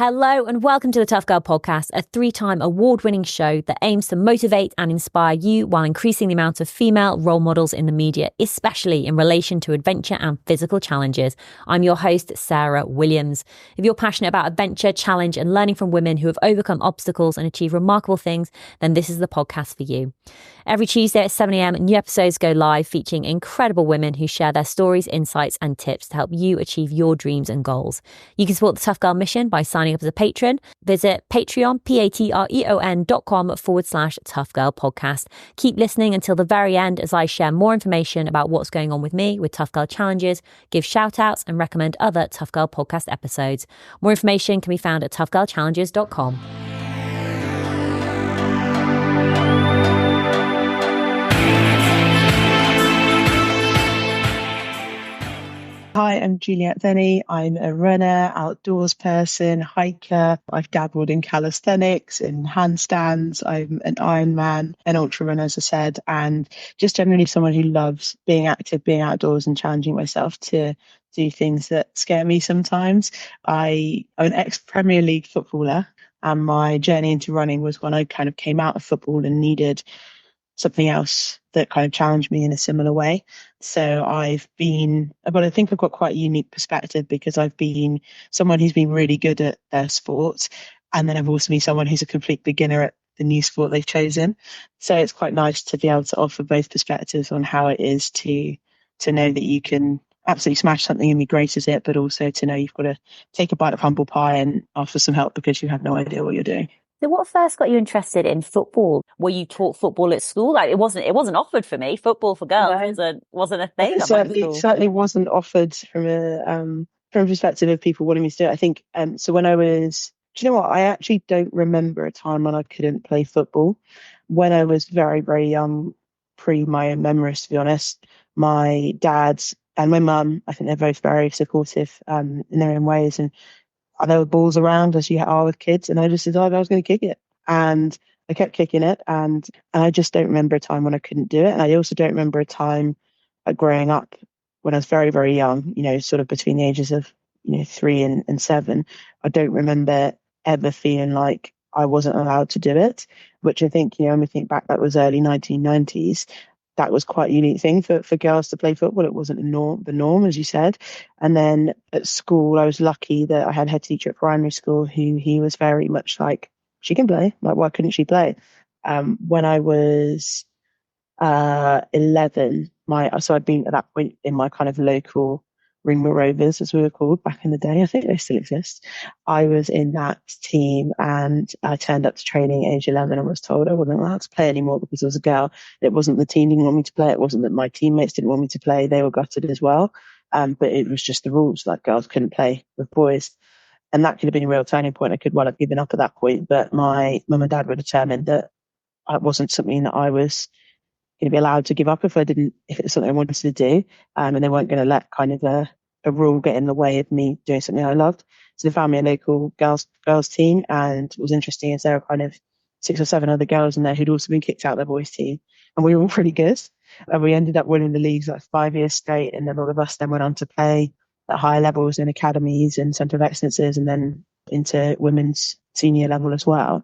Hello and welcome to the Tough Girl Podcast, a 3-time award-winning show that aims to motivate and inspire you while increasing the amount of female role models in the media, especially in relation to adventure and physical challenges. I'm your host, Sarah Williams. If you're passionate about adventure, challenge and learning from women who have overcome obstacles and achieved remarkable things, then this is the podcast for you. Every Tuesday at 7 a.m, new episodes go live featuring incredible women who share their stories, insights and tips to help you achieve your dreams and goals. You can support the Tough Girl mission by signing up as a patron. Visit Patreon, patreon.com/Tough Girl Podcast. Keep listening until the very end as I share more information about what's going on with me with Tough Girl Challenges, give shout outs and recommend other Tough Girl Podcast episodes. More information can be found at toughgirlchallenges.com. Hi, I'm Juliette Denny. I'm a runner, outdoors person, hiker. I've dabbled in calisthenics, in handstands. I'm an Ironman, an ultra-runner, as I said, and just generally someone who loves being active, being outdoors and challenging myself to do things that scare me sometimes. I'm an ex-Premier League footballer, and my journey into running was when I kind of came out of football and needed something else that kind of challenged me in a similar way. So I think I've got quite a unique perspective because I've been someone who's been really good at their sport. And then I've also been someone who's a complete beginner at the new sport they've chosen. So it's quite nice to be able to offer both perspectives on how it is to know that you can absolutely smash something and be great at it, but also to know you've got to take a bite of humble pie and ask for some help because you have no idea what you're doing. So what first got you interested in football? Were you taught football at school? Like it wasn't offered for me. Football for girls wasn't a thing. It certainly wasn't offered from a perspective of people wanting me to do it. I think so when I was, do you know what? I actually don't remember a time when I couldn't play football. When I was very, very young, pre my own memories, to be honest, my dad and my mum, I think they're both very supportive in their own ways, and there were balls around as you are with kids, and I just decided I was going to kick it, and I kept kicking it, and I just don't remember a time when I couldn't do it. And I also don't remember a time growing up when I was very, very young, sort of between the ages of 3 and 7. I don't remember ever feeling like I wasn't allowed to do it, which I think, when we think back, that was early 1990s. That was quite a unique thing for girls to play football. It wasn't the norm, as you said. And then at school, I was lucky that I had a head teacher at primary school he was very much like, she can play. Like, why couldn't she play? When I was 11, so I'd been at that point in my kind of local Ringwood Rovers, as we were called back in the day. I think they still exist. I was in that team and I turned up to training age 11 and was told I wasn't allowed to play anymore because I was a girl. It wasn't the team didn't want me to play. It wasn't that my teammates didn't want me to play. They were gutted as well. But it was just the rules, like girls couldn't play with boys. And that could have been a real turning point. I could well have given up at that point, but my mum and dad were determined that it wasn't something that I was going to be allowed to give up if it was something I wanted to do. And they weren't going to let kind of a rule get in the way of me doing something I loved. So they found me a local girls team, and what was interesting is there were kind of 6 or 7 other girls in there who'd also been kicked out of their boys team, and we were all pretty good. And we ended up winning the leagues like 5 years straight, and then all of us then went on to play at higher levels in academies and centre of excellences, and then into women's senior level as well.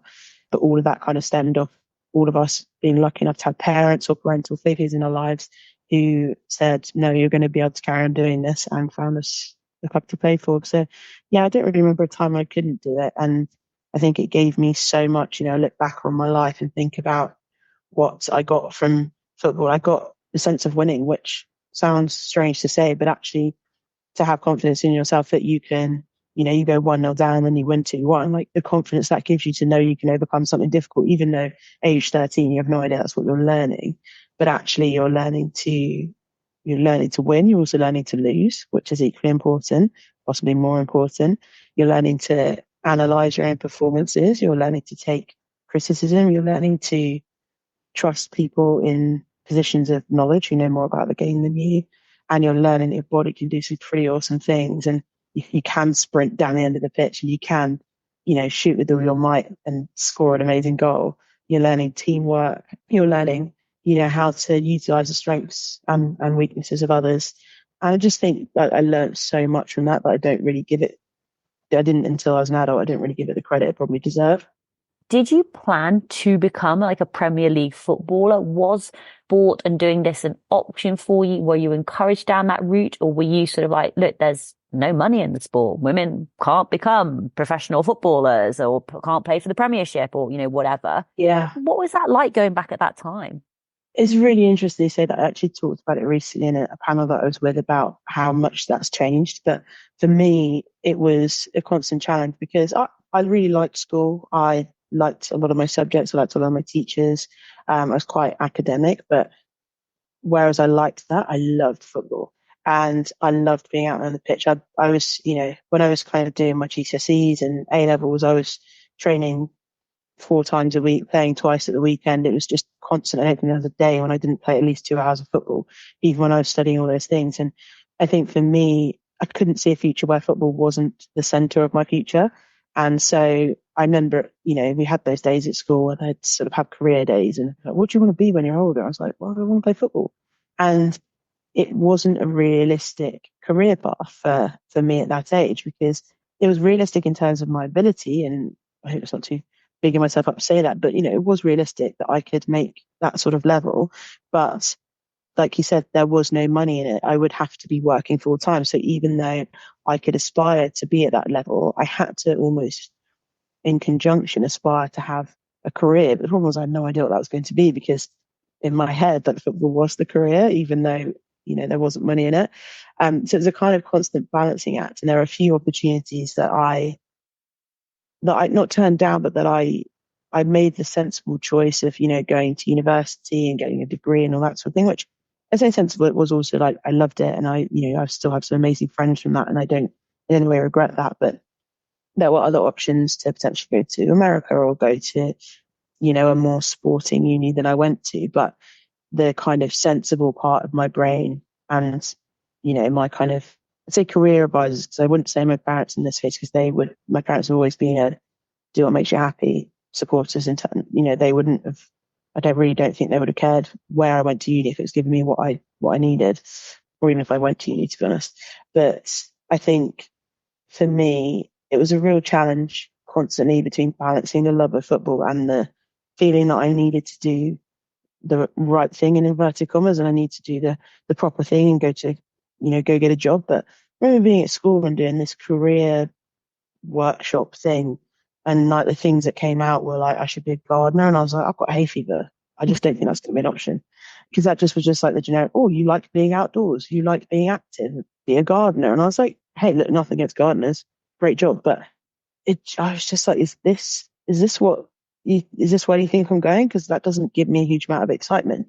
But all of that kind of stemmed off all of us being lucky enough to have parents or parental figures in our lives who said, no, you're going to be able to carry on doing this, and found us the club to play for. So, yeah, I don't really remember a time I couldn't do it. And I think it gave me so much, I look back on my life and think about what I got from football. I got the sense of winning, which sounds strange to say, but actually to have confidence in yourself that you can, you go 1-0 down and you win 2-1, like the confidence that gives you to know you can overcome something difficult, even though age 13, you have no idea that's what you're learning. But actually you're learning to win. You're also learning to lose, which is equally important, possibly more important. You're learning to analyze your own performances. You're learning to take criticism. You're learning to trust people in positions of knowledge who know more about the game than you. And you're learning that your body can do some pretty awesome things. And you can sprint down the end of the pitch, and you can, shoot with all your might and score an amazing goal. You're learning teamwork. You're learning, how to utilize the strengths and weaknesses of others. And I just think that I learned so much from that I don't really give it I didn't until I was an adult. I didn't really give it the credit it probably deserved. Did you plan to become like a Premier League footballer? Was sport and doing this an option for you? Were you encouraged down that route, or were you sort of like, look, there's no money in the sport. Women can't become professional footballers or can't play for the Premiership or, whatever. Yeah, What was that like going back at that time? it's really interesting to say that. I actually talked about it recently in a panel that I was with about how much that's changed. But for me, it was a constant challenge because I really liked school. I liked a lot of my subjects. I liked a lot of my teachers. I was quite academic, but whereas I liked that, I loved football and I loved being out on the pitch. I was, when I was kind of doing my GCSEs and A levels, I was training 4 times a week, playing twice at the weekend. It was just constant. I don't think there was a day when I didn't play at least 2 hours of football, even when I was studying all those things. And I think for me, I couldn't see a future where football wasn't the center of my future. And so I remember, we had those days at school where they'd sort of have career days and like, what do you want to be when you're older? I was like, well, I want to play football. And it wasn't a realistic career path for me at that age because it was realistic in terms of my ability. And I hope it's not too bigging myself up to say that, but it was realistic that I could make that sort of level. But like you said, there was no money in it. I would have to be working full time. So even though I could aspire to be at that level, I had to almost in conjunction aspire to have a career. But the problem was I had no idea what that was going to be because in my head that football was the career, even though there wasn't money in it. So it was a kind of constant balancing act, and there are a few opportunities that I not turned down, but that I made the sensible choice of going to university and getting a degree and all that sort of thing. Which I say sensible, it was also like I loved it, and I still have some amazing friends from that, and I don't in any way regret that. But there were other options to potentially go to America or go to a more sporting uni than I went to, but the kind of sensible part of my brain and my kind of I'd say career advisors, because I wouldn't say my parents in this case, because my parents have always been a do what makes you happy supporters in turn. They wouldn't have don't think they would have cared where I went to uni if it was giving me what I needed, or even if I went to uni, to be honest. But I think for me it was a real challenge constantly between balancing the love of football and the feeling that I needed to do the right thing in inverted commas, and I need to do the proper thing and go get a job. But I remember being at school and doing this career workshop thing, and like the things that came out were like I should be a gardener, and I was like, I've got hay fever. I just don't think that's going to be an option because that just was just like the generic. Oh, you like being outdoors, you like being active, be a gardener, and I was like, hey, look, nothing against gardeners, great job, but I was just like, is this where you think I'm going? Because that doesn't give me a huge amount of excitement.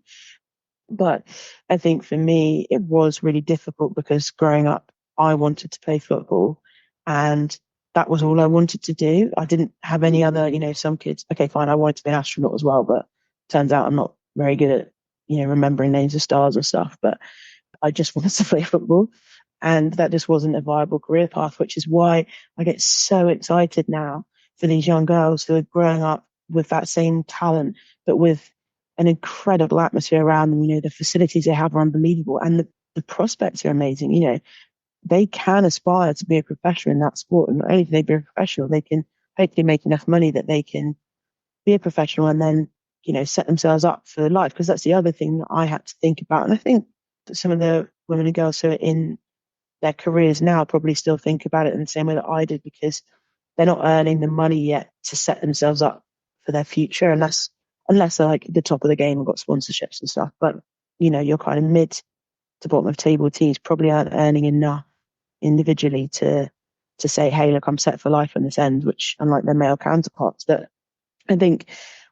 But I think for me, it was really difficult because growing up, I wanted to play football and that was all I wanted to do. I didn't have any other, some kids, okay, fine, I wanted to be an astronaut as well, but turns out I'm not very good at, remembering names of stars and stuff. But I just wanted to play football. And that just wasn't a viable career path, which is why I get so excited now for these young girls who are growing up with that same talent, but with an incredible atmosphere around them. The facilities they have are unbelievable and the prospects are amazing. They can aspire to be a professional in that sport. And not only can they be a professional, they can hopefully make enough money that they can be a professional and then, set themselves up for life. Because that's the other thing that I had to think about. And I think that some of the women and girls who are in their careers now probably still think about it in the same way that I did, because they're not earning the money yet to set themselves up for their future unless they're like at the top of the game and got sponsorships and stuff. But you're kind of mid to bottom of table teams probably aren't earning enough individually to say, hey, look, I'm set for life on this end, which unlike their male counterparts. That I think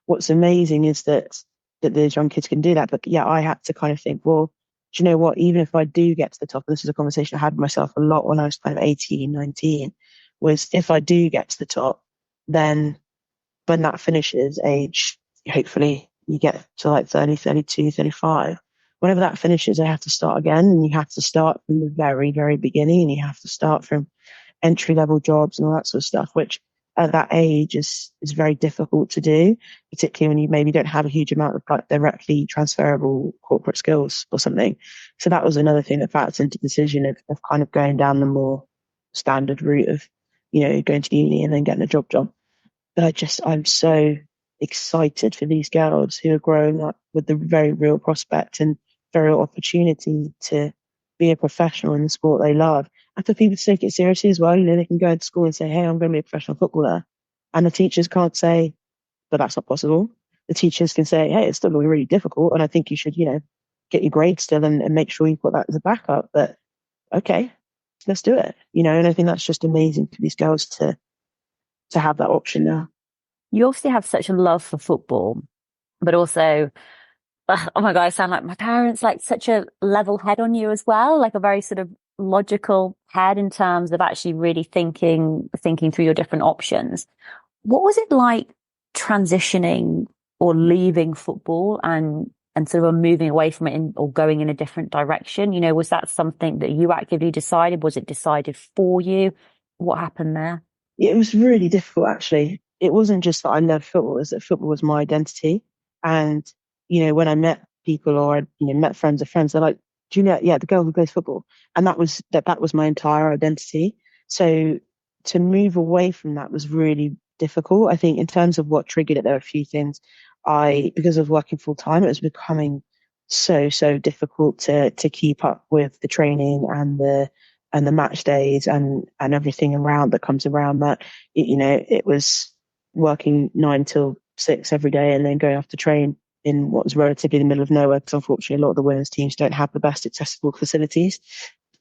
what's amazing is that those young kids can do that. But yeah, I had to kind of think, well, do you know what, even if I do get to the top, and this is a conversation I had with myself a lot when I was kind of 18, 19, was if I do get to the top, then when that finishes, age, hopefully you get to like 30, 32, 35, whenever that finishes, I have to start again. And you have to start from the very, very beginning, and you have to start from entry level jobs and all that sort of stuff, which at that age is very difficult to do, particularly when you maybe don't have a huge amount of like directly transferable corporate skills or something. So that was another thing that factors into the decision of kind of going down the more standard route of going to uni and then getting a job. But I'm so excited for these girls who are growing up with the very real prospect and very real opportunity to be a professional in the sport they love. And for people to take it seriously as well, they can go to school and say, hey, I'm going to be a professional footballer. And the teachers can't say, but that's not possible. The teachers can say, hey, it's still going to be really difficult. And I think you should, get your grades still and make sure you put that as a backup. But okay, let's do it. And I think that's just amazing for these girls to have that option now. You obviously have such a love for football, but also, oh my God, I sound like my parents, like such a level head on you as well, like a very sort of logical head in terms of actually really thinking through your different options. What was it like transitioning or leaving football and sort of moving away from it or going in a different direction? Was that something that you actively decided? Was it decided for you? What happened there? It was really difficult, actually. It wasn't just that I loved football, it was that football was my identity. And, when I met people or, met friends of friends, they're like, Juliette, yeah, the girl who plays football. And that was my entire identity. So to move away from that was really difficult. I think in terms of what triggered it, there were a few things. Because I was working full time, it was becoming so difficult to keep up with the training and the match days and everything around that comes around that. It was working 9 till 6 every day and then going off to train in what was relatively the middle of nowhere, because unfortunately a lot of the women's teams don't have the best accessible facilities.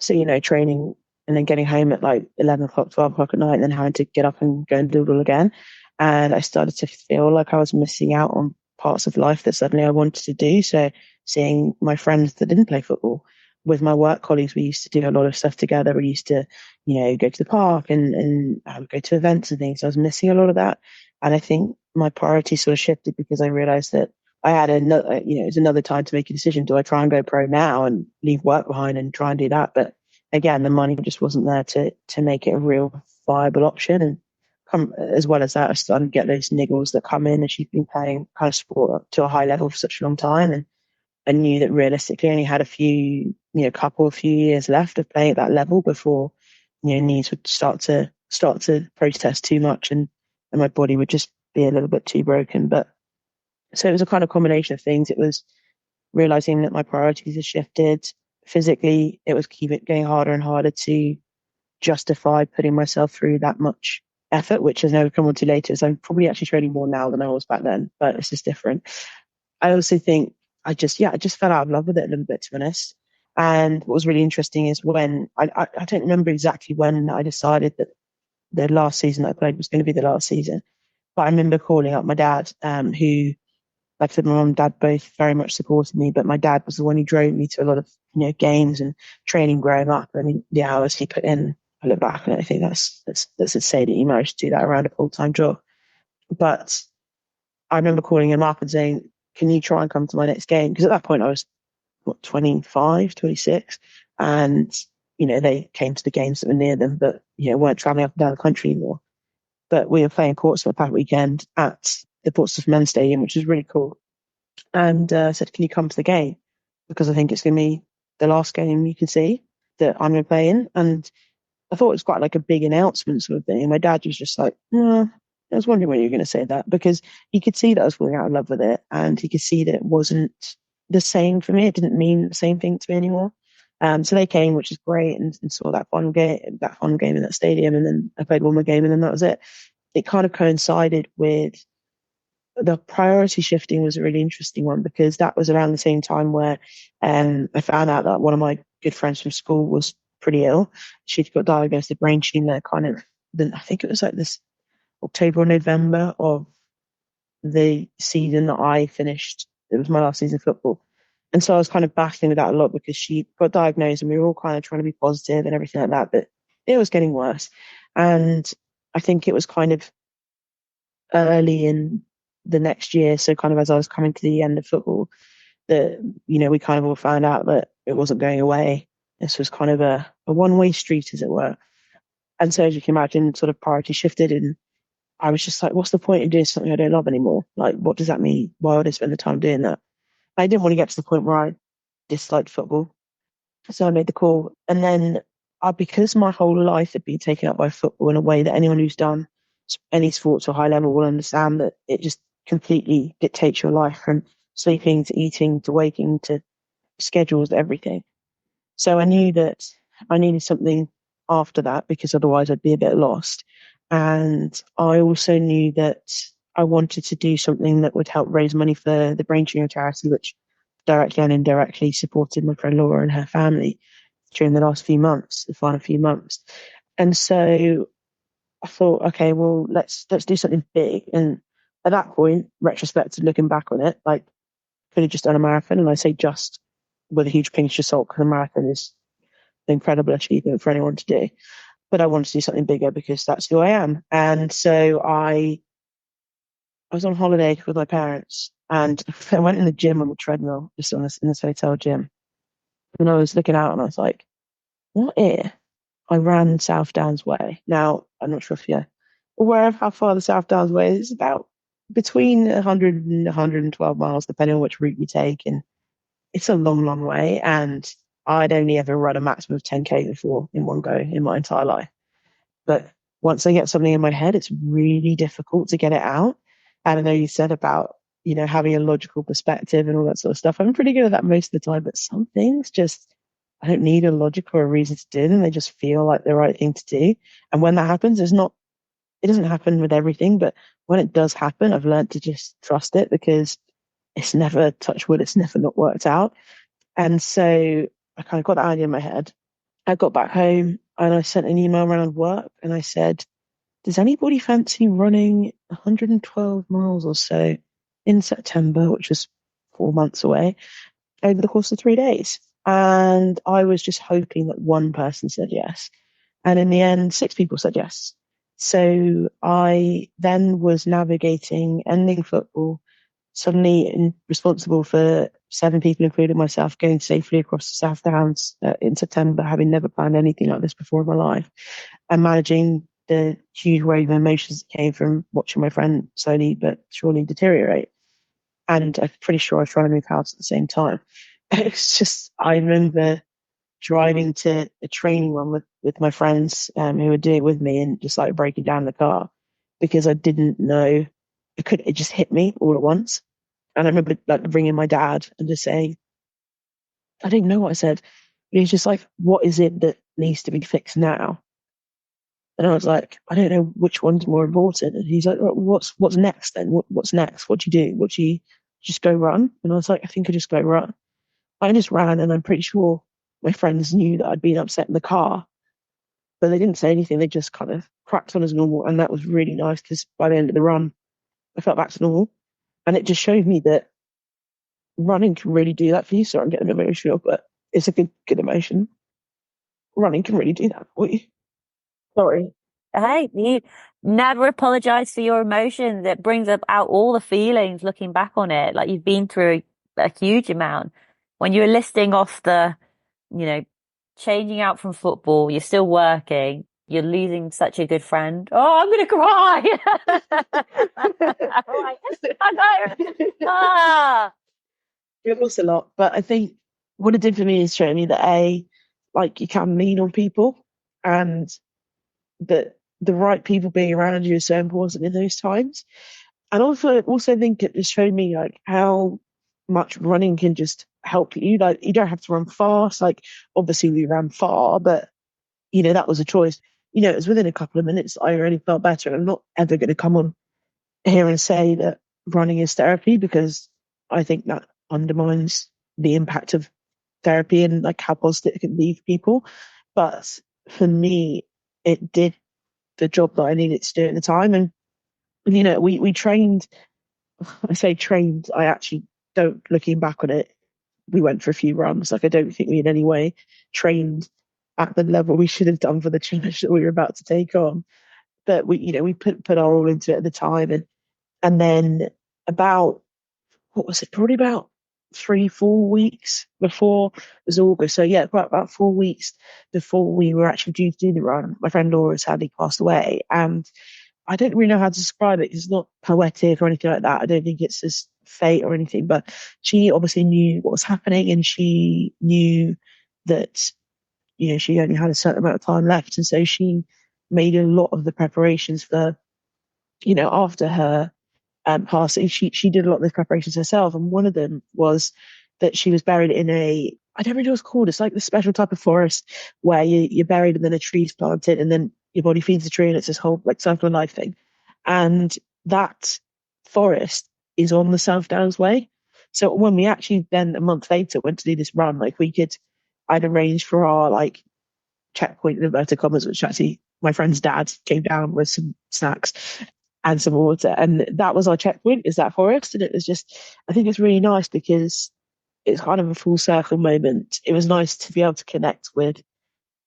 So, training and then getting home at like 11 o'clock, 12 o'clock at night, and then having to get up and go and do it all again. And I started to feel like I was missing out on parts of life that suddenly I wanted to do. So seeing my friends that didn't play football, with my work colleagues, we used to do a lot of stuff together. We used to, go to the park and go to events and things. So I was missing a lot of that. And I think my priorities sort of shifted because I realized that I had another, it was another time to make a decision. Do I try and go pro now and leave work behind and try and do that? But again, the money just wasn't there to make it a real viable option. And as well as that, I started to get those niggles that come in, and she's been playing kind of sport up to a high level for such a long time. And I knew that realistically I only had a few years left of playing at that level before, knees would start to protest too much, and my body would just be a little bit too broken. But so it was a kind of combination of things. It was realizing that my priorities had shifted. Physically, it was keep it getting harder and harder to justify putting myself through that much effort, which has never come on to later. So I'm probably actually training more now than I was back then, but it's just different. I also think I just fell out of love with it a little bit, to be honest. And what was really interesting is when I don't remember exactly when I decided that the last season I played was going to be the last season, but I remember calling up my dad, who, like I said, my mum and dad both very much supported me, but my dad was the one who drove me to a lot of games and training growing up. I mean, the hours he put in, I look back and I think that's a say that he managed to do that around a full-time job. But I remember calling him up and saying, can you try and come to my next game? Because at that point I was, 25, 26. And, they came to the games that were near them, but, weren't traveling up and down the country anymore. But we were playing Portsmouth that weekend at the Portsmouth Men's Stadium, which was really cool. And I said, can you come to the game? Because I think it's going to be the last game you can see that I'm going to play in. And I thought it was quite like a big announcement sort of thing. And my dad was just like, no, I was wondering when you were going to say that, because he could see that I was falling out of love with it. And he could see that it wasn't the same for me. It didn't mean the same thing to me anymore. So they came, which is great, and saw that fun game in that stadium. And then I played one more game and then that was it. It kind of coincided with the priority shifting. Was a really interesting one because that was around the same time where I found out that one of my good friends from school was pretty ill. She'd got diagnosed with brain tumor kind of, then I think it was like this October or November of the season that I finished. It was my last season of football. And so I was kind of battling with that a lot because she got diagnosed and we were all kind of trying to be positive and everything like that, but it was getting worse. And I think it was kind of early in the next year. So kind of as I was coming to the end of football, that, we kind of all found out that it wasn't going away. This was kind of a one-way street, as it were. And so as you can imagine, sort of priority shifted, and I was just like, what's the point of doing something I don't love anymore? Like, what does that mean? Why would I spend the time doing that? I didn't want to get to the point where I disliked football. So I made the call. And then because my whole life had been taken up by football in a way that anyone who's done any sports or high level will understand, that it just completely dictates your life, from sleeping to eating to waking to schedules, everything. So I knew that I needed something after that, because otherwise I'd be a bit lost. And I also knew that I wanted to do something that would help raise money for the brain tumor charity, which directly and indirectly supported my friend Laura and her family during the last few months, the final few months. And so I thought, okay, well, let's do something big. And at that point, retrospective, looking back on it, like, could have just done a marathon. And I say just with a huge pinch of salt, because a marathon is an incredible achievement for anyone to do. But I wanted to do something bigger because that's who I am. And so I was on holiday with my parents, and I went in the gym on the treadmill, just in this hotel gym. And I was looking out and I was like, what if I ran South Downs Way? Now, I'm not sure if you're aware of how far the South Downs Way is. It's about between 100 and 112 miles, depending on which route you take. And it's a long, long way. And I'd only ever run a maximum of 10K before in one go in my entire life. But once I get something in my head, it's really difficult to get it out. And I know you said about, having a logical perspective and all that sort of stuff. I'm pretty good at that most of the time, but some things just, I don't need a logic or a reason to do them. They just feel like the right thing to do. And when that happens, it doesn't happen with everything, but when it does happen, I've learned to just trust it, because it's never, touch wood, it's never not worked out. And so I kind of got that idea in my head. I got back home and I sent an email around work and I said, does anybody fancy running 112 miles or so in September, which was 4 months away, over the course of 3 days? And I was just hoping that one person said yes. And in the end, 6 people said yes. So I then was navigating ending football, suddenly responsible for 7 people, including myself, going safely across the South Downs in September, having never planned anything like this before in my life, and managing the huge wave of emotions that came from watching my friend slowly but surely deteriorate. And I'm pretty sure I was trying to move house at the same time. It's just, I remember driving to a training run with my friends who would do it with me, and just like breaking down the car because I didn't know, it just hit me all at once. And I remember like ringing my dad and just saying, I didn't know what I said. But he's just like, what is it that needs to be fixed now? And I was like, I don't know which one's more important. And he's like, well, what's next then? What's next? What do you do? What do you just go run? And I was like, I think I just go run. I just ran, and I'm pretty sure my friends knew that I'd been upset in the car, but they didn't say anything. They just kind of cracked on as normal. And that was really nice, because by the end of the run, I felt back to normal. And it just showed me that running can really do that for you. So I'm getting a bit emotional, but it's a good emotion. Running can really do that for you. Sorry. Hey, you never apologize for your emotions. It brings up out all the feelings looking back on it. Like, you've been through a huge amount. When you were listing off you know, changing out from football, you're still working, you're losing such a good friend. Oh, I'm gonna cry. Ah. It was a lot, but I think what it did for me is show me that like, you can lean on people, and that the right people being around you is so important in those times. And also think it just showed me like how much running can just help you. Like, you don't have to run fast. Like, obviously we ran far, but that was a choice. It was within a couple of minutes I already felt better. I'm not ever going to come on here and say that running is therapy, because I think that undermines the impact of therapy and like how positive it can be for people. But for me, it did the job that I needed to do at the time. And we trained. I say trained. I actually don't. Looking back on it, we went for a few runs. Like, I don't think we in any way trained at the level we should have done for the challenge that we were about to take on. But we put our all into it at the time, and then about, what was it? Probably about 3-4 weeks before it was August. So yeah, about 4 weeks before we were actually due to do the run, my friend Laura sadly passed away, and I don't really know how to describe it, because it's not poetic or anything like that. I don't think it's just fate or anything, but she obviously knew what was happening, and she knew that she only had a certain amount of time left. And so she made a lot of the preparations for, after her passing, she did a lot of the preparations herself. And one of them was that she was buried in I don't really know what it's called. It's like the special type of forest where you're buried and then a tree's planted and then your body feeds the tree and it's this whole like cycle of life thing. And that forest is on the South Downs Way. So when we actually then a month later went to do this run, I'd arranged for our like checkpoint in inverted commas, which actually my friend's dad came down with some snacks and some water. And that was our checkpoint, is that forest. And it was just, I think it's really nice because it's kind of a full circle moment. It was nice to be able to connect with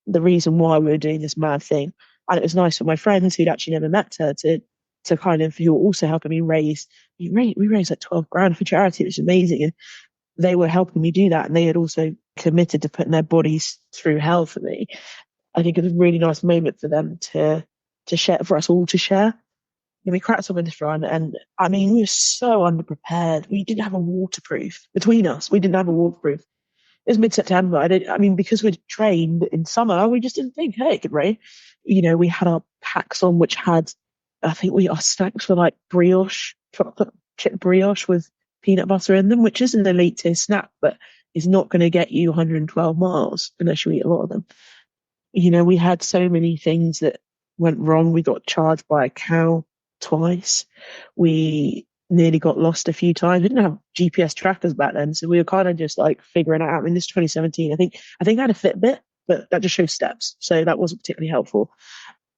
the reason why we were doing this mad thing. And it was nice for my friends who'd actually never met her to kind of, who were also helping me we raised like 12 grand for charity, which is amazing. And they were helping me do that. And they had also committed to putting their bodies through hell for me. I think it was a really nice moment for them to share, for us all to share. And we cracked on this run, and I mean, we were so underprepared. We didn't have a waterproof between us. We didn't have a waterproof. It was mid-September. Because we'd trained in summer, we just didn't think, hey, it could rain. We had our packs on, which had, I think our snacks were like brioche, chocolate chip brioche with peanut butter in them, which is an elite tier snack, but is not going to get you 112 miles unless you eat a lot of them. We had so many things that went wrong. We got charged by a cow twice. We nearly got lost a few times. We didn't have GPS trackers back then, so we were kind of just like figuring it out. I mean, this is 2017. I think I had a Fitbit, but that just shows steps, so that wasn't particularly helpful.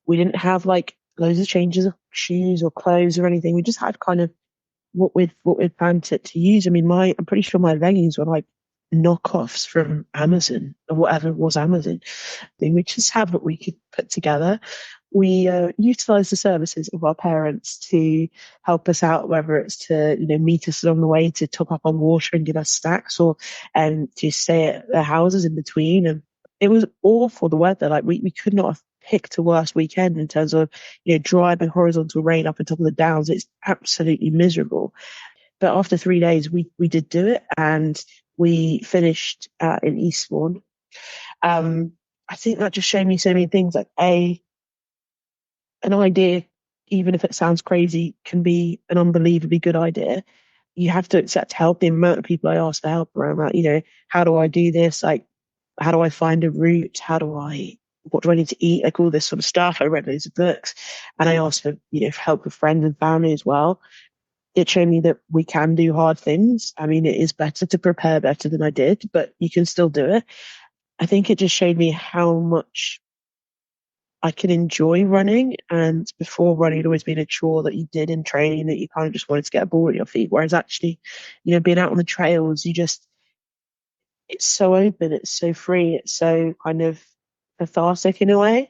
We didn't have like loads of changes of shoes or clothes or anything. We just had kind of what we'd planned to use. I mean, I'm pretty sure my leggings were like knockoffs from Amazon or whatever it was Amazon. We just had what we could put together. We utilised the services of our parents to help us out, whether it's to meet us along the way to top up on water and give us snacks, or to stay at their houses in between. And it was awful, the weather. Like we could not have picked a worse weekend in terms of driving horizontal rain up on top of the downs. It's absolutely miserable. But after 3 days, we did do it, and we finished in Eastbourne. I think that just showed me so many things. Like an idea, even if it sounds crazy, can be an unbelievably good idea. You have to accept help. The amount of people I asked for help around that, how do I do this? Like, how do I find a route? What do I need to eat? Like all this sort of stuff. I read loads of books, and I asked for, for help with friends and family as well. It showed me that we can do hard things. I mean, it is better to prepare better than I did, but you can still do it. I think it just showed me how much I can enjoy running. And before, running had always been a chore that you did in training, that you kind of just wanted to get a ball at your feet. Whereas actually, being out on the trails, it's so open, it's so free, it's so kind of cathartic in a way.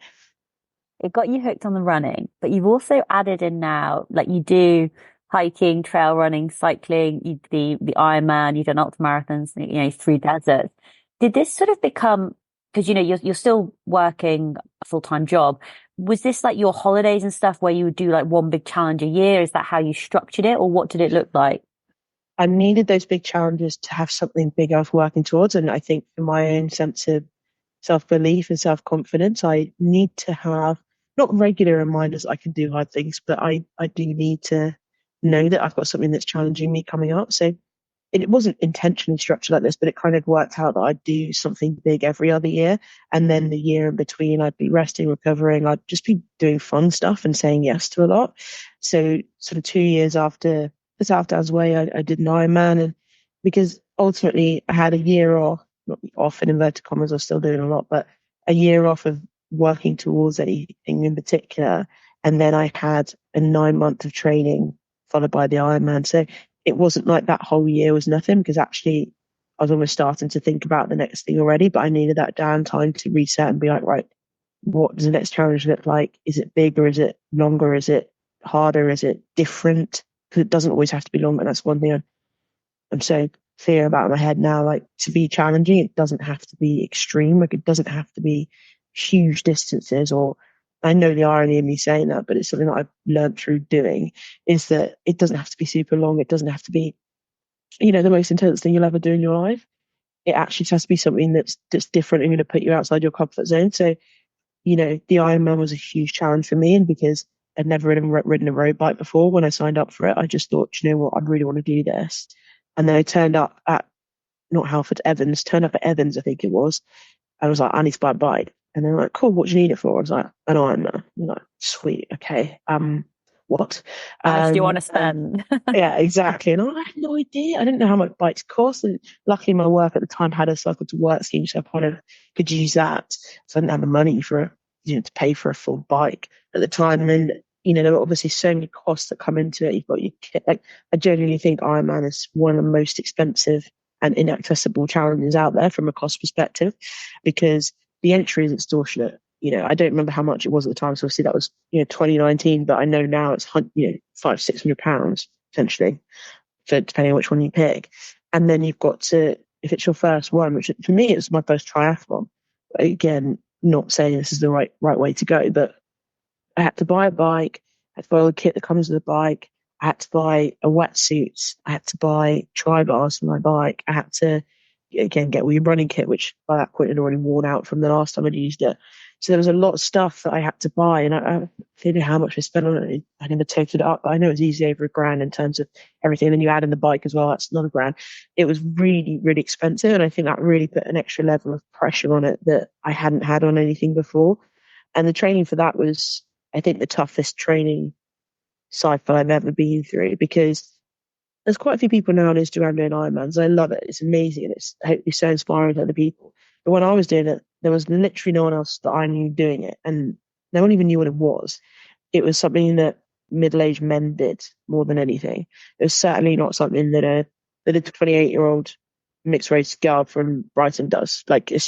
It got you hooked on the running, but you've also added in now, like you do hiking, trail running, cycling, the Ironman, you've done ultramarathons, through deserts. Did this sort of become, because you're still working a full-time job. Was this like your holidays and stuff where you would do like one big challenge a year? Is that how you structured it, or what did it look like? I needed those big challenges to have something big I was working towards. And I think for my own sense of self-belief and self-confidence, I need to have not regular reminders I can do hard things, but I do need to know that I've got something that's challenging me coming up. So it wasn't intentionally structured like this, but it kind of worked out that I'd do something big every other year. And then the year in between, I'd be resting, recovering. I'd just be doing fun stuff and saying yes to a lot. So sort of 2 years after the South Downs Way, I did an Ironman. And because ultimately I had a year off, not off in inverted commas, I was still doing a lot, but a year off of working towards anything in particular. And then I had a 9 month of training followed by the Ironman. So it wasn't like that whole year was nothing, because actually I was almost starting to think about the next thing already, but I needed that downtime to reset and be like, right, what does the next challenge look like? Is it bigger? Is it longer? Is it harder? Is it different? Because it doesn't always have to be longer. That's one thing I'm so clear about in my head now. Like, to be challenging, it doesn't have to be extreme. Like, it doesn't have to be huge distances. Or I know the irony of me saying that, but it's something that I've learned through doing, is that it doesn't have to be super long. It doesn't have to be, the most intense thing you'll ever do in your life. it actually has to be something that's different and going to put you outside your comfort zone. So, the Ironman was a huge challenge for me, and because I'd never ridden a road bike before, when I signed up for it, I just thought, you know what, I'd really want to do this. And then I turned up at not Halford, Evans, turned up at Evans, I think it was. I was like, I need to buy a bike. And they're like, cool, what do you need it for? I was like, an Ironman. I'm like, sweet, okay. What? How much do you want to And spend? yeah, exactly. And I had no idea. I didn't know how much bikes cost. And luckily, my work at the time had a cycle to work scheme, so I kind of could use that. So I didn't have the money for, to pay for a full bike at the time. And then, there were obviously so many costs that come into it. You've got your kit. Like, I genuinely think Ironman is one of the most expensive and inaccessible challenges out there from a cost perspective, because the entry is extortionate. I don't remember how much it was at the time. So obviously that was, 2019, but I know now it's, £500-600 potentially, for depending on which one you pick. And then you've got to, if it's your first one, which for me, it's my first triathlon. Again, not saying this is the right way to go, but I had to buy a bike. I had to buy all the kit that comes with the bike. I had to buy a wetsuit. I had to buy tri-bars for my bike. I had to, again, get all your running kit, which by that point had already worn out from the last time I'd used it. So there was a lot of stuff that I had to buy, and I didn't know how much I spent on it. I never totaled it up, but I know it's easily over £1,000 in terms of everything. And then you add in the bike as well, that's another £1,000. It was really, really expensive, and I think that really put an extra level of pressure on it that I hadn't had on anything before. And the training for that was, I think, the toughest training cycle I've ever been through, because there's quite a few people now on Instagram doing Ironmans. I love it. It's amazing, and it's hopefully so inspiring to other people. But when I was doing it, there was literally no one else that I knew doing it, and no one even knew what it was. It was something that middle-aged men did more than anything. It was certainly not something that a 28-year-old mixed race girl from Brighton does. Like, it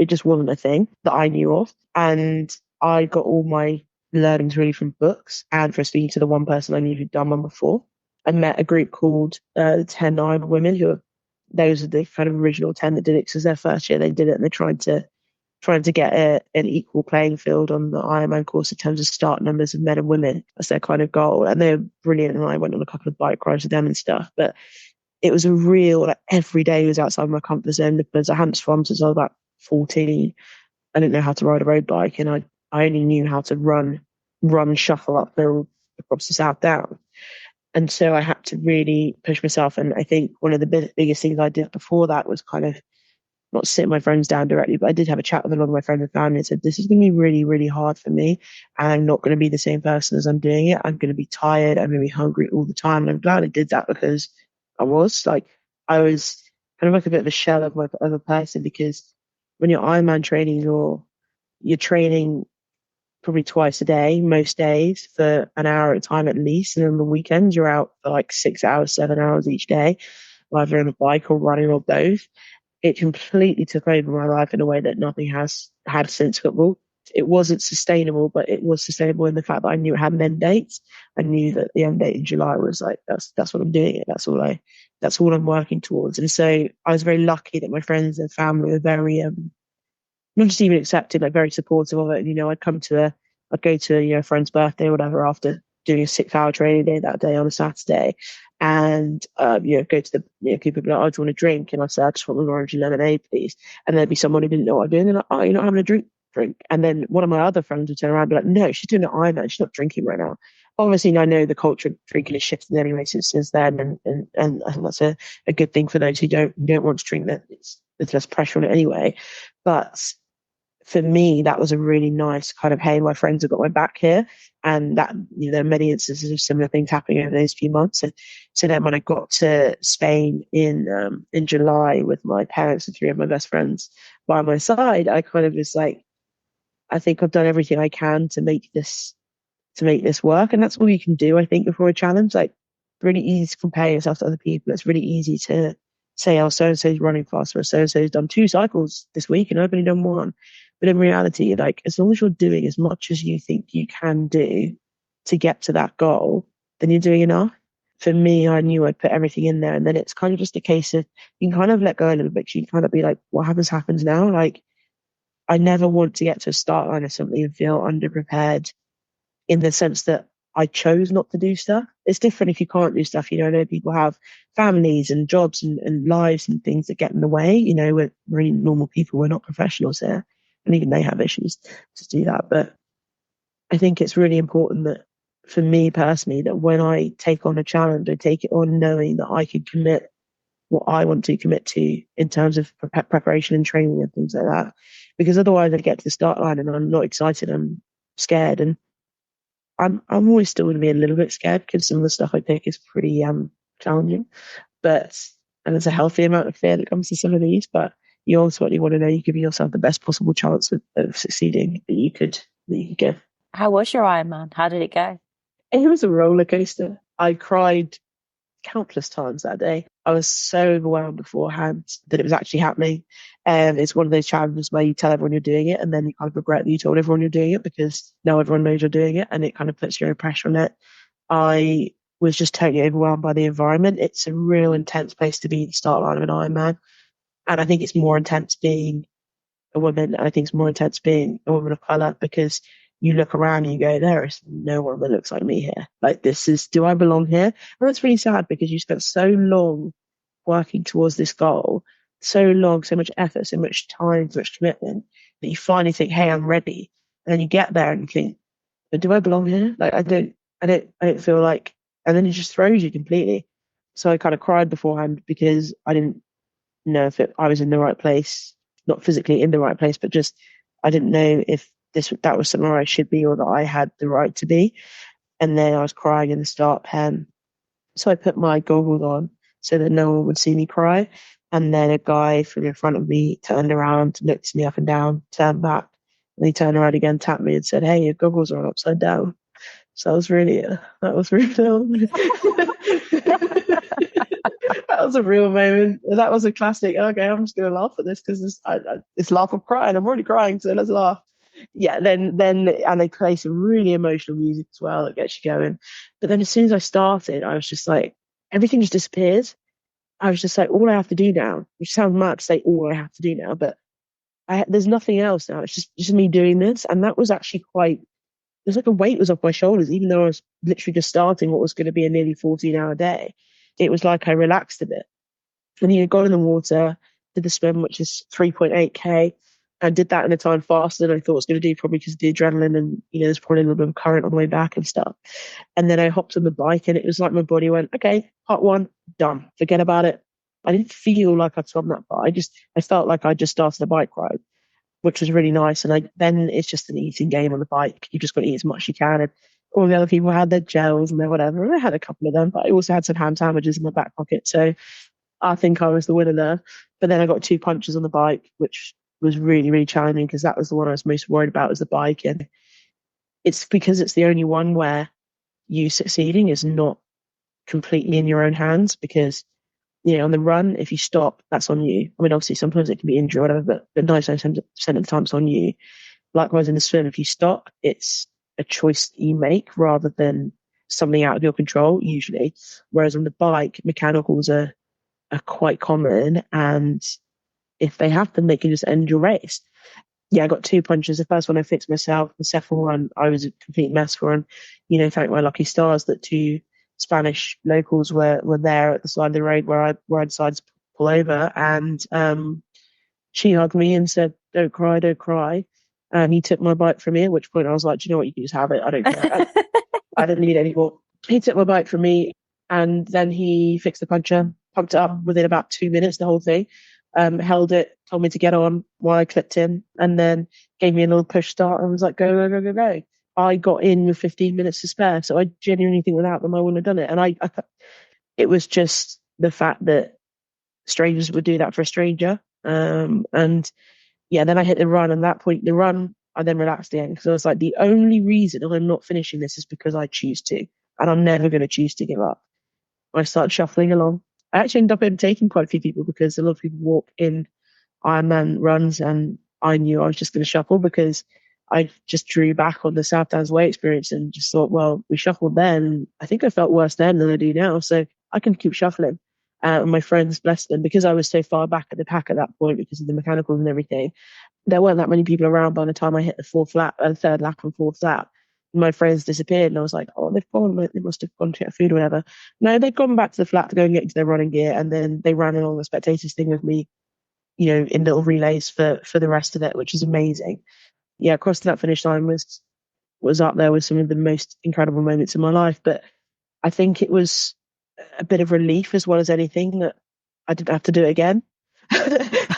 just wasn't a thing that I knew of, and I got all my learnings really from books and from speaking to the one person I knew who'd done one before. I met a group called 10 Iron Women, those are the kind of original 10 that did it, because their first year they did it, and they're trying to get an equal playing field on the Ironman course in terms of start numbers of men and women. That's their kind of goal, and they're brilliant. And I went on a couple of bike rides with them and stuff, but it was a real, like, every day was outside my comfort zone, because I hadn't swum since I was about 14. I didn't know how to ride a road bike, and I only knew how to run, shuffle uphill across the South Down. And so I had to really push myself. And I think one of the biggest things I did before that was kind of not sit my friends down directly, but I did have a chat with a lot of my friends and family and said, this is going to be really, really hard for me. And I'm not going to be the same person as I'm doing it. I'm going to be tired. I'm going to be hungry all the time. And I'm glad I did that, because I was kind of like a bit of a shell of a person, because when you're Ironman training, you're training probably twice a day, most days, for an hour at a time at least. And on the weekends, you're out for like 6 hours, 7 hours each day, either on a bike or running or both. It completely took over my life in a way that nothing has had since football. It wasn't sustainable, but it was sustainable in the fact that I knew it had an end date. I knew that the end date in July was like, that's what I'm doing. That's all I'm working towards. And so I was very lucky that my friends and family were very, not just even accepted, like very supportive of it. I'd go to, a friend's birthday or whatever after doing a 6 hour training day that day on a Saturday, and go to the people be like, oh, do you want a drink? And I say, I just want an orange lemonade, please. And there'd be someone who didn't know what I'm doing. They're like, oh, you're not having a drink. And then one of my other friends would turn around and be like, no, she's doing an Ironman. She's not drinking right now. Obviously, I know the culture of drinking has shifted anyway since then, and I think that's a good thing for those who don't want to drink. That there's less pressure on it anyway. But for me, that was a really nice kind of, hey, my friends have got my back here. And that, there are many instances of similar things happening over those few months. And so then when I got to Spain in July with my parents and three of my best friends by my side, I kind of was like, I think I've done everything I can to make this work. And that's all you can do, I think, before a challenge. Like, it's really easy to compare yourself to other people. It's really easy to say, oh, so-and-so's running faster, or so-and-so's done 2 cycles this week and I've only done 1. But in reality, like, as long as you're doing as much as you think you can do to get to that goal, then you're doing enough. For me, I knew I'd put everything in there. And then it's kind of just a case of, you can kind of let go a little bit. You can kind of be like, what happens now. Like, I never want to get to a start line of something and feel underprepared, in the sense that I chose not to do stuff. It's different if you can't do stuff. I know people have families and jobs and lives and things that get in the way. We're really normal people. We're not professionals here. And even they have issues to do that. But I think it's really important that for me personally, that when I take on a challenge, I take it on knowing that I can commit what I want to commit to in terms of preparation and training and things like that. Because otherwise I get to the start line and I'm not excited. I'm scared. And I'm always still going to be a little bit scared because some of the stuff I pick is pretty challenging. And there's a healthy amount of fear that comes to some of these, but you ultimately want to know you're giving yourself the best possible chance of succeeding that you could give. How was your Ironman? How did it go? It was a roller coaster. I cried countless times that day. I was so overwhelmed beforehand that it was actually happening. And it's one of those challenges where you tell everyone you're doing it and then you kind of regret that you told everyone you're doing it because now everyone knows you're doing it and it kind of puts your own pressure on it. I was just totally overwhelmed by the environment. It's a real intense place to be at the start line of an Ironman. And I think it's more intense being a woman. And I think it's more intense being a woman of colour because you look around and you go, there is no one that looks like me here. Like, do I belong here? Well, that's really sad because you spent so long working towards this goal, so long, so much effort, so much time, so much commitment, that you finally think, hey, I'm ready. And then you get there and you think, but do I belong here? Like, I don't feel like, and then it just throws you completely. So I kind of cried beforehand because I didn't know if I was in the right place, not physically in the right place, but just, I didn't know if that was somewhere I should be or that I had the right to be. And then I was crying in the start pen. So I put my goggles on so that no one would see me cry. And then a guy from in front of me turned around, looked me up and down, turned back, and he turned around again, tapped me and said, hey, your goggles are upside down. So that was really that was a real moment. That was a classic. Okay, I'm just going to laugh at this because it's laugh or cry, and I'm already crying, so let's laugh. Yeah, then and they play some really emotional music as well that gets you going. But then as soon as I started, I was just like, everything just disappears. I was just like, all I have to do now, which sounds mad to say all I have to do now, but there's nothing else now. It's just me doing this, and that was actually quite. There's like a weight was off my shoulders, even though I was literally just starting what was going to be a nearly 14-hour day. It was like I relaxed a bit. And got in the water, did the swim, which is 3.8K, and did that in a time faster than I thought I was going to do, probably because of the adrenaline and, there's probably a little bit of current on the way back and stuff. And then I hopped on the bike and it was like my body went, okay, hot one, done, forget about it. I didn't feel like I'd swum that far. I felt like I just started a bike ride, which was really nice. And then it's just an eating game on the bike. You just got to eat as much as you can. And all the other people had their gels and their whatever. And I had a couple of them, but I also had some ham sandwiches in my back pocket. So I think I was the winner there. But then I got 2 punches on the bike, which was really, really challenging because that was the one I was most worried about was the bike. And it's because it's the only one where you succeeding is not completely in your own hands because, on the run, if you stop, that's on you. I mean, obviously, sometimes it can be injury or whatever, but 99% of the time it's on you. Likewise, in the swim, if you stop, it's a choice that you make rather than something out of your control, usually. Whereas on the bike, mechanicals are quite common, and if they happen, they can just end your race. Yeah, I got 2 punches. The first one I fixed myself. The second one I was a complete mess for, and thank my lucky stars that 2 Spanish locals were there at the side of the road where I decided to pull over, and she hugged me and said, "Don't cry, don't cry." And he took my bike from me. At which point I was like, "Do you know what? You can just have it. I don't care. I don't need it anymore." He took my bike from me, and then he fixed the puncture, pumped it up within about 2 minutes. The whole thing. Held it, told me to get on while I clipped him, and then gave me a little push start and was like, go, go, go, go, go. I got in with 15 minutes to spare, so I genuinely think without them I wouldn't have done it. And it was just the fact that strangers would do that for a stranger. And yeah, then I hit the run, and at that point, the run, I then relaxed again because I was like, the only reason I'm not finishing this is because I choose to, and I'm never going to choose to give up. I started shuffling along. I actually ended up overtaking quite a few people because a lot of people walk in Ironman runs, and I knew I was just going to shuffle because I just drew back on the South Downs Way experience and just thought, well, we shuffled then. I think I felt worse then than I do now, so I can keep shuffling. And my friends, bless them, because I was so far back at the pack at that point because of the mechanicals and everything, there weren't that many people around by the time I hit the third lap and fourth lap. my friends disappeared, and I was like, oh, they've gone, like, they must have gone to get food or whatever. No, they'd gone back to the flat to go and get into their running gear, and then they ran along the spectators thing with me, in little relays for the rest of it, which is amazing. Yeah, crossing that finish line was up there with some of the most incredible moments in my life. But I think it was a bit of relief as well as anything that I didn't have to do it again.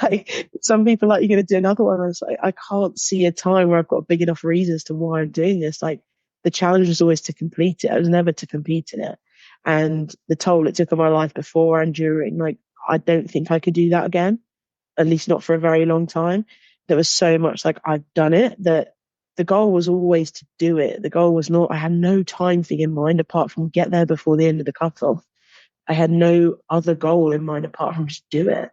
Like, some people are like, you're going to do another one. I was like, I can't see a time where I've got big enough reasons to why I'm doing this. Like, the challenge was always to complete it. I was never to compete in it. And the toll it took on my life before and during, like, I don't think I could do that again, at least not for a very long time. There was so much like I've done it that the goal was always to do it. The goal was not, I had no time thing in mind apart from get there before the end of the cutoff. I had no other goal in mind apart from just do it.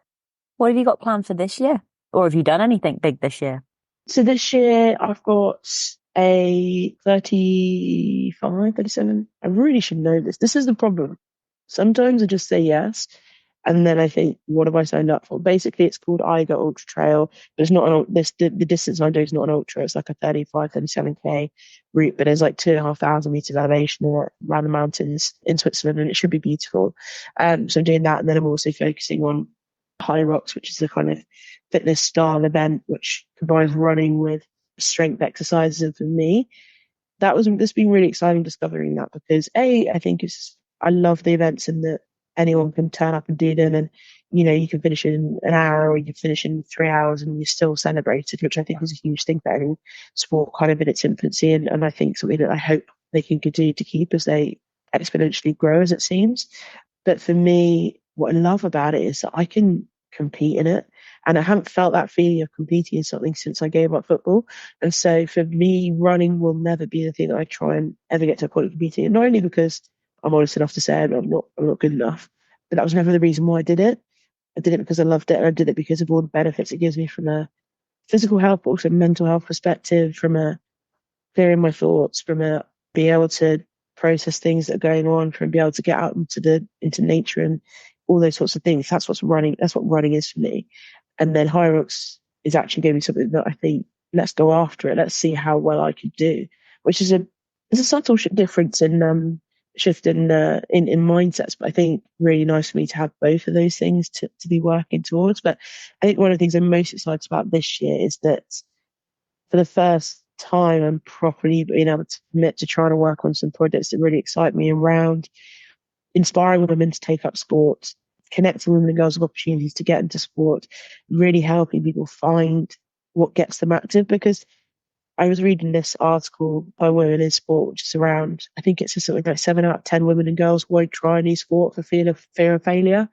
What have you got planned for this year? Or have you done anything big this year? So this year I've got a 35, 37. I really should know this. This is the problem. Sometimes I just say yes. And then I think, what have I signed up for? Basically, it's called Eiger Ultra Trail, but it's not the distance I do is not an ultra. It's like a 35, 37K route, but there's like 2,500 meters elevation in it, around the mountains in Switzerland, and it should be beautiful. So I'm doing that. And then I'm also focusing on High Rocks, which is a kind of fitness style event, which combines running with strength exercises. And for me, that's been really exciting discovering that because I think I love the events and that anyone can turn up and do them, and you can finish in an hour or you can finish in 3 hours and you're still celebrated, which I think is a huge thing for any sport kind of in its infancy, and I think something that I hope they can continue to keep as they exponentially grow, as it seems. But for me, what I love about it is that I can compete in it. And I haven't felt that feeling of competing in something since I gave up football. And so for me, running will never be the thing that I try and ever get to a point of competing. And not only because I'm honest enough to say I'm not good enough, but that was never the reason why I did it. I did it because I loved it. And I did it because of all the benefits it gives me from a physical health, but also mental health perspective, from a clearing my thoughts, from a being able to process things that are going on, from being able to get out into nature and all those sorts of things. That's what running is for me. And then High Rocks is actually going to be something that I think, let's go after it. Let's see how well I could do, which is a subtle difference in shift in mindsets. But I think really nice for me to have both of those things to be working towards. But I think one of the things I'm most excited about this year is that for the first time, I'm properly being able to commit to trying to work on some projects that really excite me around inspiring women to take up sport, connecting women and girls with opportunities to get into sport, really helping people find what gets them active. Because I was reading this article by Women in Sport, which is around, I think it's something like 7 out of 10 women and girls won't try any sport for fear of failure.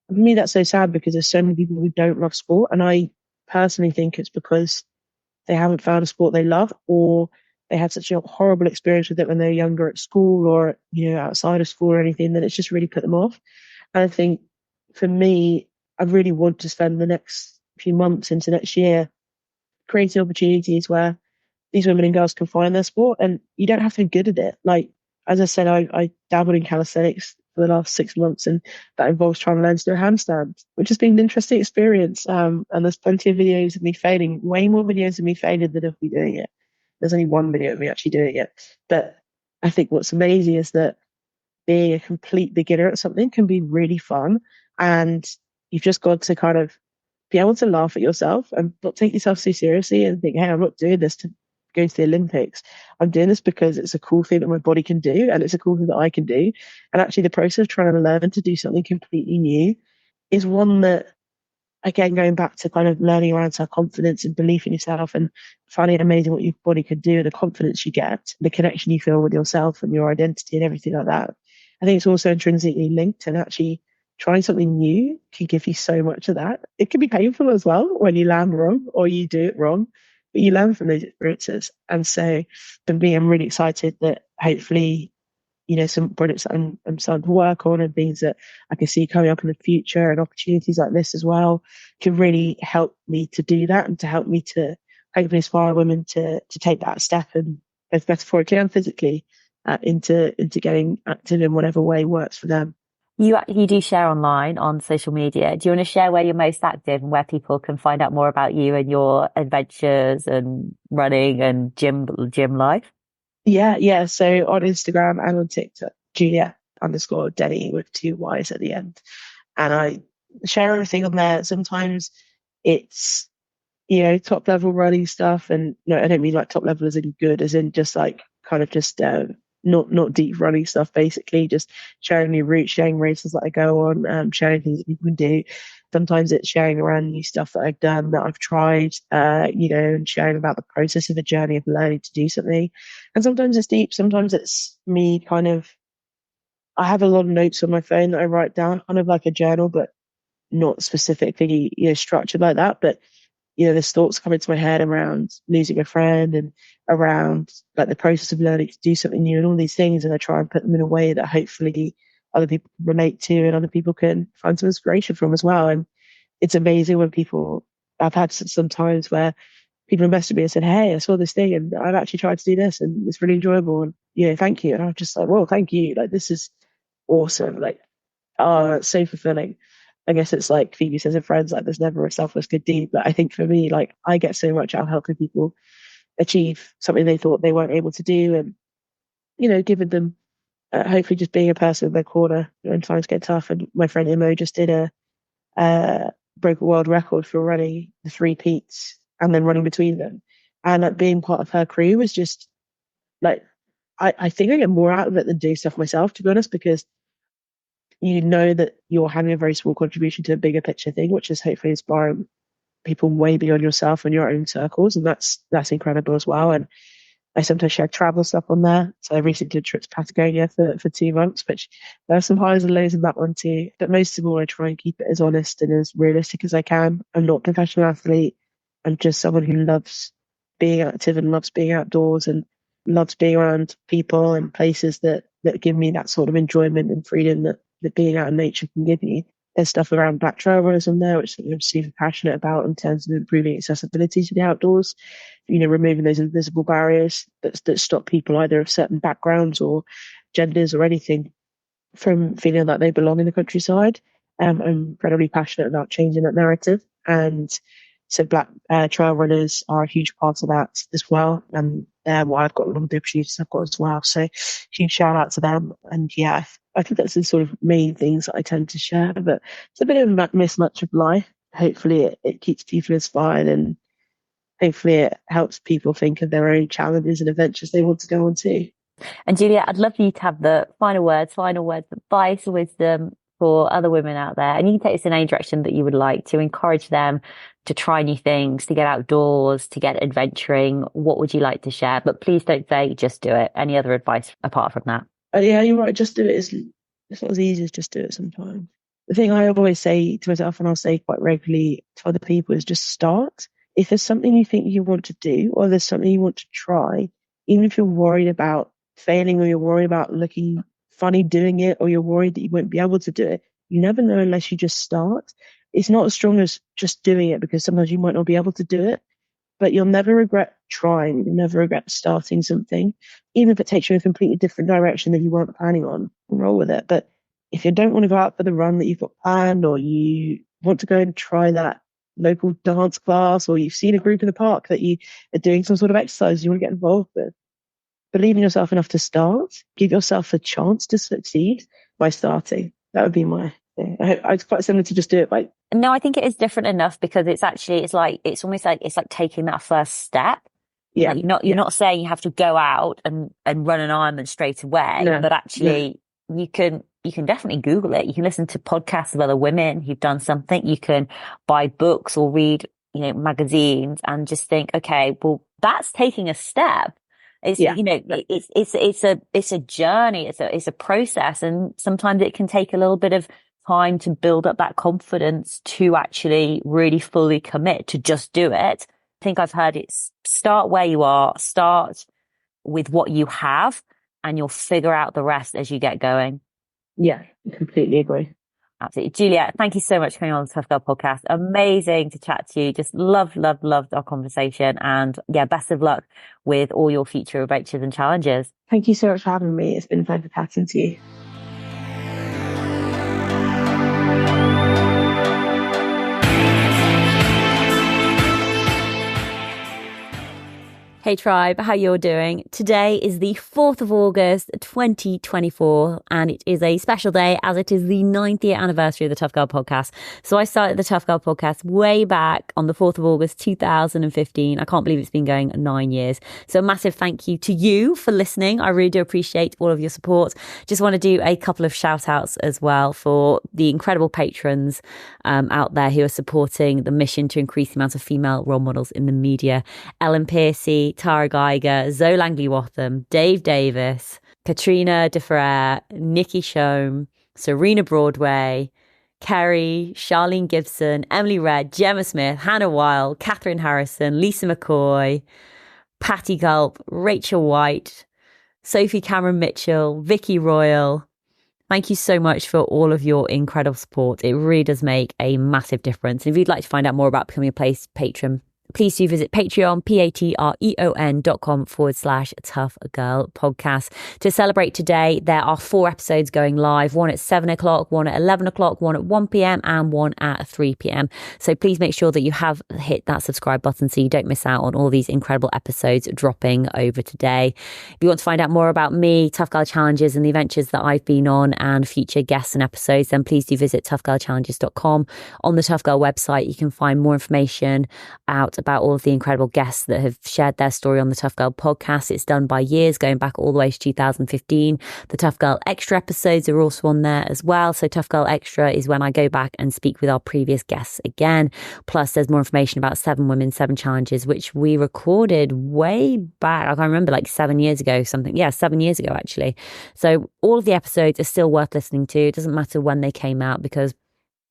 And for me, that's so sad because there's so many people who don't love sport. And I personally think it's because they haven't found a sport they love, or they had such a horrible experience with it when they were younger at school or, outside of school or anything, that it's just really put them off. And I think for me, I really want to spend the next few months into next year creating opportunities where these women and girls can find their sport, and you don't have to be good at it. Like, as I said, I dabbled in calisthenics for the last 6 months, and that involves trying to learn to do a handstand, which has been an interesting experience. And there's plenty of videos of me failing, way more videos of me failing than of me doing it. There's only one video of me actually doing it. But I think what's amazing is that being a complete beginner at something can be really fun. And you've just got to kind of be able to laugh at yourself and not take yourself so seriously and think, hey, I'm not doing this to go to the Olympics. I'm doing this because it's a cool thing that my body can do and it's a cool thing that I can do. And actually the process of trying to learn to do something completely new is one that, again, going back to kind of learning around self-confidence and belief in yourself and finding it amazing what your body can do and the confidence you get, the connection you feel with yourself and your identity and everything like that. I think it's also intrinsically linked, and actually trying something new can give you so much of that. It can be painful as well when you land wrong or you do it wrong, but you learn from those experiences. And so for me, I'm really excited that hopefully, some projects that I'm starting to work on and things that I can see coming up in the future and opportunities like this as well can really help me to do that and to help me to hopefully inspire women to take that step, and both metaphorically and physically into getting active in whatever way works for them. You do share online on social media. Do you want to share where you're most active and where people can find out more about you and your adventures and running and gym life? Yeah. So on Instagram and on TikTok, Juliette underscore Denny with two Y's at the end. And I share everything on there. Sometimes it's, top level running stuff. And no, I don't mean like top level as in good, as in just like kind of just not deep running stuff, basically, just sharing new routes, sharing races that I go on, sharing things that people can do. Sometimes it's sharing around new stuff that I've done, that I've tried, and sharing about the process of the journey of learning to do something. And sometimes it's deep, sometimes it's me kind of, I have a lot of notes on my phone that I write down, kind of like a journal, but not specifically, structured like that. But there's thoughts come into my head around losing a friend and around like the process of learning to do something new and all these things. And I try and put them in a way that hopefully other people can relate to and other people can find some inspiration from as well. And it's amazing when I've had some times where people have messaged me and said, "Hey, I saw this thing and I've actually tried to do this and it's really enjoyable. And, thank you." And I'm just like, "Well, thank you. Like, this is awesome." Like, oh, it's so fulfilling. I guess it's like Phoebe says in Friends, like there's never a selfless good deed. But I think for me, like I get so much out of helping people achieve something they thought they weren't able to do, and giving them hopefully just being a person in their corner when times get tough. And my friend Imo just did broke a world record for running the three peaks and then running between them, and like being part of her crew was just like I think I get more out of it than doing stuff myself, to be honest, because you know that you're having a very small contribution to a bigger picture thing, which is hopefully inspiring people way beyond yourself and your own circles. And that's incredible as well. And I sometimes share travel stuff on there. So I recently did a trip to Patagonia for 2 months, which there are some highs and lows in that one too. But most of all, I try and keep it as honest and as realistic as I can. I'm not a professional athlete. I'm just someone who loves being active and loves being outdoors and loves being around people and places that give me that sort of enjoyment and freedom that being out in nature can give you. There's stuff around black trail runners on there, which I'm super passionate about in terms of improving accessibility to the outdoors, removing those invisible barriers that stop people either of certain backgrounds or genders or anything from feeling like they belong in the countryside. I'm incredibly passionate about changing that narrative. And so black trail runners are a huge part of that as well. And why I've got a lot of the opportunities I've got as well. So huge shout out to them. And yeah, I think that's the sort of main things that I tend to share. But it's a bit of a mismatch of life. Hopefully it keeps people inspired and hopefully it helps people think of their own challenges and adventures they want to go on too. And Julia, I'd love for you to have the final words, advice, wisdom for other women out there. And you can take this in any direction that you would like to encourage them to try new things, to get outdoors, to get adventuring. What would you like to share? But please don't say just do it. Any other advice apart from that? Yeah, you're right. Just do it. It's not as easy as just do it sometimes. The thing I always say to myself, and I'll say quite regularly to other people, is just start. If there's something you think you want to do, or there's something you want to try, even if you're worried about failing, or you're worried about looking funny doing it, or you're worried that you won't be able to do it, you never know unless you just start. It's not as strong as just doing it, because sometimes you might not be able to do it, but you'll never regret trying. You'll never regret starting something, even if it takes you in a completely different direction that you weren't planning on. Roll with it. But if you don't want to go out for the run that you've got planned, or you want to go and try that local dance class, or you've seen a group in the park that you are doing some sort of exercise you want to get involved with, believe in yourself enough to start. Give yourself a chance to succeed by starting. That would be my thing. It's quite similar to just do it by. No, I think it is different enough because it's almost like taking that first step. Yeah. Like you're not saying you have to go out and run an Ironman straight away, No, but actually you can definitely Google it. You can listen to podcasts of other women who've done something. You can buy books or read, magazines and just think, okay, well, that's taking a step. It's, it's a journey. It's a process. And sometimes it can take a little bit of time to build up that confidence to actually really fully commit to just do it. I think I've heard it start where you are, start with what you have, and you'll figure out the rest as you get going. Yeah, completely agree. Absolutely. Juliette, thank you so much for coming on the Tough Girl podcast. Amazing to chat to you. Just loved our conversation. And yeah, best of luck with all your future adventures and challenges. Thank you so much for having me. It's been a pleasure chatting to you. Hey tribe, how you're doing? Today is the 4th of August, 2024, and it is a special day as it is the 9th year anniversary of the Tough Girl podcast. So I started the Tough Girl podcast way back on the 4th of August, 2015. I can't believe it's been going 9 years. So a massive thank you to you for listening. I really do appreciate all of your support. Just want to do a couple of shout outs as well for the incredible patrons out there who are supporting the mission to increase the amount of female role models in the media. Ellen Piercy, Tara Geiger, Zoe Langley-Watham, Dave Davis, Katrina DeFerrer, Nikki Shome, Serena Broadway, Kerry, Charlene Gibson, Emily Red, Gemma Smith, Hannah Weil, Catherine Harrison, Lisa McCoy, Patty Gulp, Rachel White, Sophie Cameron Mitchell, Vicky Royal. Thank you so much for all of your incredible support. It really does make a massive difference. And if you'd like to find out more about becoming a patron, please do visit Patreon, patreon.com/Tough Girl Podcast. To celebrate today, there are 4 episodes going live, one at 7 o'clock, one at 11 o'clock, one at 1 p.m. and one at 3 p.m. So please make sure that you have hit that subscribe button so you don't miss out on all these incredible episodes dropping over today. If you want to find out more about me, Tough Girl Challenges and the adventures that I've been on and future guests and episodes, then please do visit toughgirlchallenges.com. On the Tough Girl website, you can find more information out about all of the incredible guests that have shared their story on the Tough Girl podcast. It's done by years, going back all the way to 2015. The Tough Girl Extra episodes are also on there as well. So Tough Girl Extra is when I go back and speak with our previous guests again. Plus, there's more information about 7 Women, 7 Challenges, which we recorded way back. I can't remember, like 7 years ago, something. Yeah, 7 years ago, actually. So all of the episodes are still worth listening to. It doesn't matter when they came out, because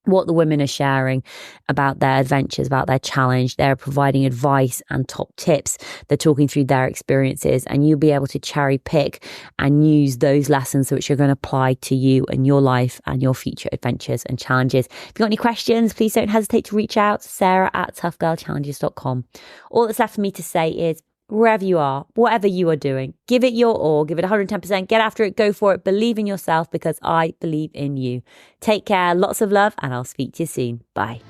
what the women are sharing about their adventures, about their challenge, they're providing advice and top tips. They're talking through their experiences, and you'll be able to cherry pick and use those lessons which you're going to apply to you and your life and your future adventures and challenges. If you've got any questions, please don't hesitate to reach out to sarah@toughgirlchallenges.com. All that's left for me to say is, wherever you are, whatever you are doing, give it your all, give it 110%, get after it, go for it, believe in yourself, because I believe in you. Take care, lots of love, and I'll speak to you soon. Bye.